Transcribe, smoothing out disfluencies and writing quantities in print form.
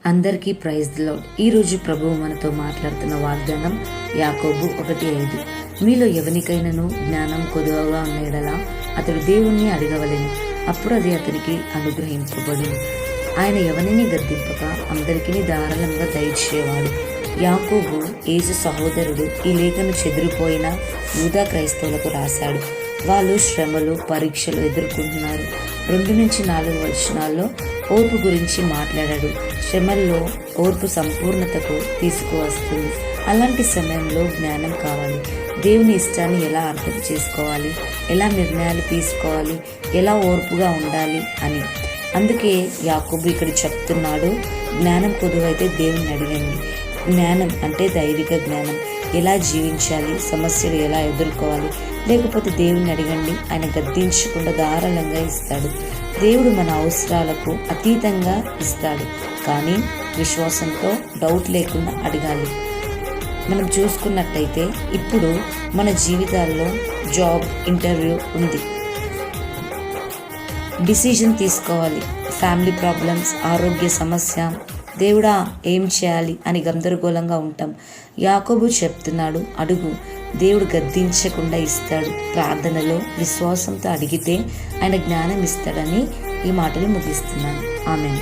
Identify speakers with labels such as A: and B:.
A: అందరికీ praise the lord. ఈరోజు ప్రభువు మనతో మాట్లాడుతున్న వాగ్దానం యాకోబు 1:5. మీలో ఎవనికైనాను జ్ఞానం కొదువగా ఉన్న యెడల అతడు దేవుణ్ణి అడగవలెను, అప్పుడు అది అతనికి అనుగ్రహింపబడును. ఆయన ఎవరిని గద్దింపక అందరికీ ధారాళంగా దయచేవాడు. యాకోబు యేసు సహోదరుడు ఈ లేఖను చెదిరిపోయిన యూదా క్రైస్తవులకు రాశాడు. వాళ్ళు శ్రమలు, పరీక్షలు ఎదుర్కొంటున్నారు. 2-4 వచనాల్లో ఓర్పు గురించి మాట్లాడాడు. శ్రమల్లో ఓర్పు సంపూర్ణతకు తీసుకువస్తుంది. అలాంటి సమయంలో జ్ఞానం కావాలి. దేవుని ఇష్టాన్ని ఎలా అర్థం చేసుకోవాలి, ఎలా నిర్ణయాలు తీసుకోవాలి, ఎలా ఓర్పుగా ఉండాలి అని. అందుకే యాకోబు ఇక్కడ చెప్తున్నాడు, జ్ఞానం కొదువైతే దేవుని అడగండి. జ్ఞానం అంటే దైవిక జ్ఞానం. ఎలా జీవించాలి, సమస్యలు ఎలా ఎదుర్కోవాలి, లేకపోతే దేవుని అడగండి. ఆయన గద్దించకుండా ధారాళంగా ఇస్తాడు. దేవుడు మన అవసరాలకు అతీతంగా ఇస్తాడు, కానీ విశ్వాసంతో డౌట్ లేకుండా అడగాలి. మనం చూసుకున్నట్టయితే ఇప్పుడు మన జీవితాల్లో జాబ్ ఇంటర్వ్యూ ఉంది, డిసిజన్ తీసుకోవాలి. ఫ్యామిలీ ప్రాబ్లమ్స్, ఆరోగ్య సమస్య, దేవుడా ఏం చేయాలి అని గందరగోళంగా ఉంటాం. యాకోబు చెప్తున్నాడు, అడుగు, దేవుడు గద్దించకుండా ఇస్తాడు. ప్రార్థనలో విశ్వాసంతో అడిగితే ఆయన జ్ఞానం ఇస్తాడని ఈ మాటలు ముగిస్తున్నాను. ఆమేన్.